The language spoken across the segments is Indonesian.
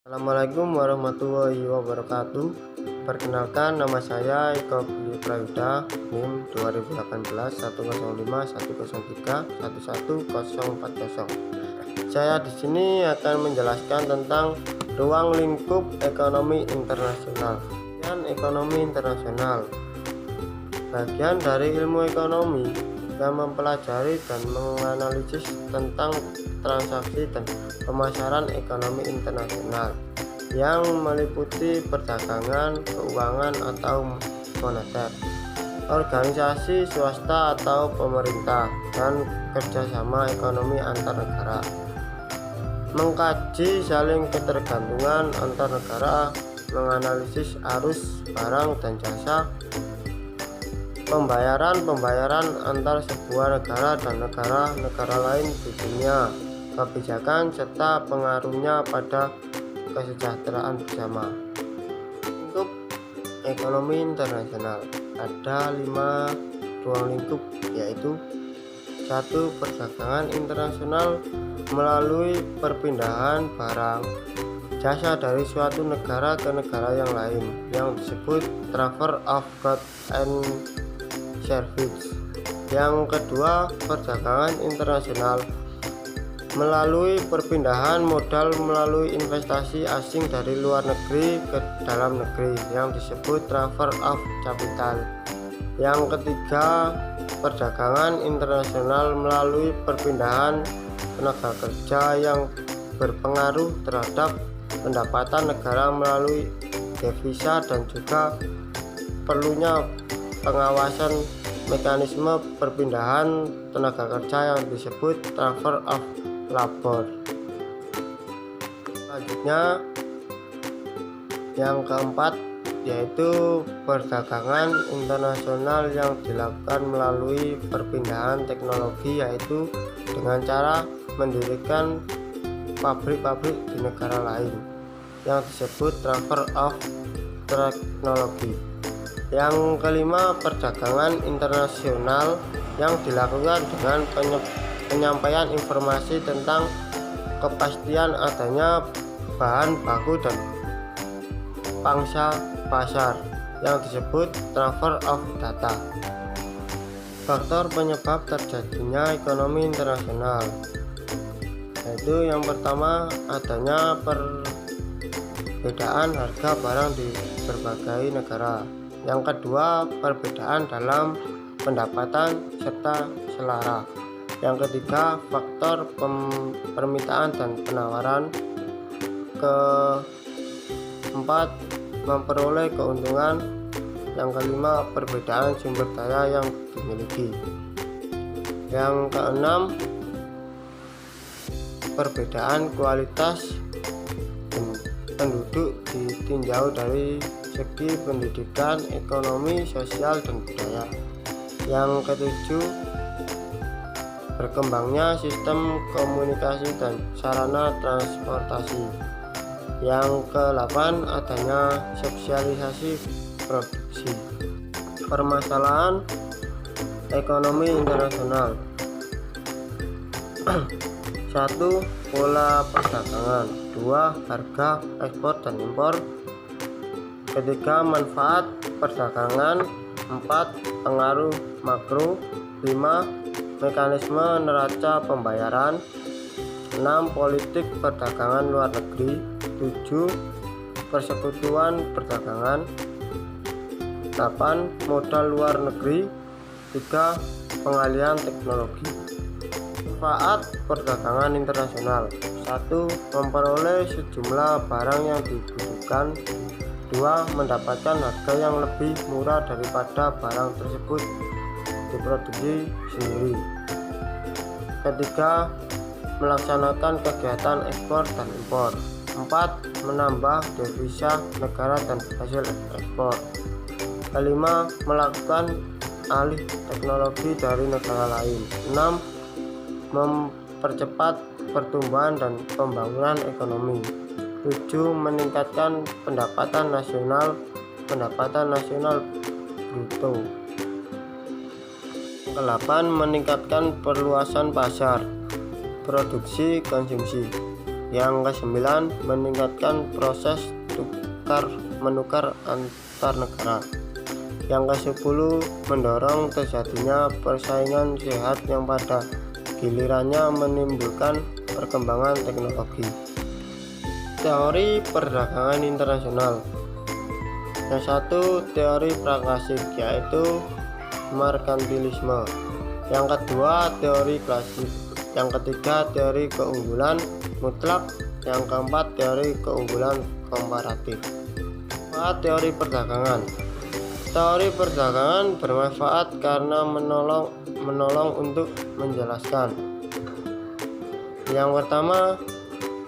Assalamualaikum warahmatullahi wabarakatuh. Perkenalkan, nama saya Eko Budi Prayuda, NIM 2018-103-103-11040. Saya di sini akan menjelaskan tentang ruang lingkup ekonomi internasional. Ekonomi internasional bagian dari ilmu ekonomi yang mempelajari dan menganalisis tentang transaksi dan pemasaran ekonomi internasional yang meliputi perdagangan, keuangan atau moneter, organisasi swasta atau pemerintah, dan kerjasama ekonomi antar negara. Mengkaji saling ketergantungan antar negara, menganalisis arus barang dan jasa, pembayaran antar sebuah negara dan negara lain di dunia, kebijakan serta pengaruhnya pada kesejahteraan bersama. Lingkup ekonomi internasional ada 5 ruang lingkup, yaitu 1. Perdagangan internasional melalui perpindahan barang jasa dari suatu negara ke negara yang lain, yang disebut transfer of goods and service. Yang kedua, perdagangan internasional melalui perpindahan modal melalui investasi asing dari luar negeri ke dalam negeri, yang disebut transfer of capital. Yang ketiga, perdagangan internasional melalui perpindahan tenaga kerja yang berpengaruh terhadap pendapatan negara melalui devisa dan juga perlunya pengawasan mekanisme perpindahan tenaga kerja yang disebut transfer of labor. Selanjutnya, yang keempat, yaitu perdagangan internasional yang dilakukan melalui perpindahan teknologi, yaitu dengan cara mendirikan pabrik-pabrik di negara lain, yang disebut transfer of technology. Yang kelima, perdagangan internasional yang dilakukan dengan penyampaian informasi tentang kepastian adanya bahan baku dan pangsa pasar, yang disebut transfer of data. Faktor penyebab terjadinya ekonomi internasional, yaitu yang pertama, adanya perbedaan harga barang di berbagai negara. Yang kedua, perbedaan dalam pendapatan serta selera. Yang ketiga, faktor permintaan dan penawaran. Keempat, memperoleh keuntungan. Yang kelima, perbedaan sumber daya yang dimiliki. Yang keenam, perbedaan kualitas penduduk ditinjau dari segi pendidikan, ekonomi, sosial, dan budaya. Yang ketujuh, berkembangnya sistem komunikasi dan sarana transportasi. Yang ke-8, adanya sosialisasi produksi. Permasalahan ekonomi internasional. 1. Pola perdagangan. 2. Harga ekspor dan impor. Ketiga, manfaat perdagangan. 4. Pengaruh makro. 5. Mekanisme neraca pembayaran. 6. Politik perdagangan luar negeri. 7. Persekutuan perdagangan. 8. Modal luar negeri. 3. Pengalihan teknologi. Manfaat perdagangan internasional. 1. Memperoleh sejumlah barang yang dibutuhkan. 2. Mendapatkan harga yang lebih murah daripada barang tersebut diproduksi sendiri. Ketiga, melaksanakan kegiatan ekspor dan impor. 4. Menambah devisa negara dan hasil ekspor. Kelima, melakukan alih teknologi dari negara lain. 6. Mempercepat pertumbuhan dan pembangunan ekonomi. 7. Meningkatkan pendapatan nasional bruto. 8. Meningkatkan perluasan pasar, produksi, konsumsi. Yang kesembilan, meningkatkan proses tukar-menukar antar negara. Yang ke-10, mendorong terjadinya persaingan sehat yang pada gilirannya menimbulkan perkembangan teknologi. Teori perdagangan internasional. Yang satu, teori praklasik, yaitu merkantilisme. Yang kedua, teori klasik. Yang ketiga, teori keunggulan mutlak. Yang keempat, teori keunggulan komparatif. Teori perdagangan. Teori perdagangan bermanfaat karena menolong untuk menjelaskan. Yang pertama,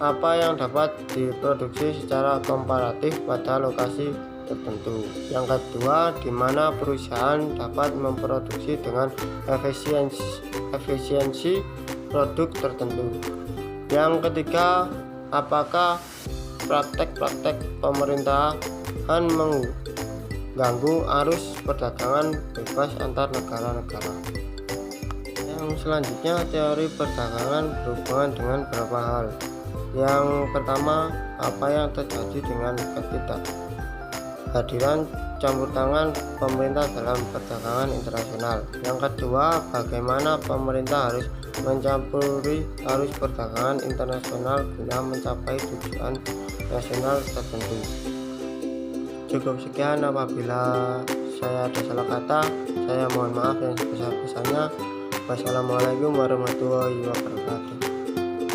apa yang dapat diproduksi secara komparatif pada lokasi tertentu. Yang kedua, di mana perusahaan dapat memproduksi dengan efisiensi produk tertentu. Yang ketiga, apakah praktek-praktek pemerintahan mengganggu arus perdagangan bebas antar negara-negara. Yang selanjutnya, teori perdagangan berhubungan dengan beberapa hal. Yang pertama, apa yang terjadi dengan ketidakhadiran campur tangan pemerintah dalam perdagangan internasional. Yang kedua, bagaimana pemerintah harus mencampuri arus perdagangan internasional guna mencapai tujuan nasional tertentu. Cukup sekian, apabila saya ada salah kata, saya mohon maaf yang sebesar-besarnya. Wassalamualaikum warahmatullahi wabarakatuh.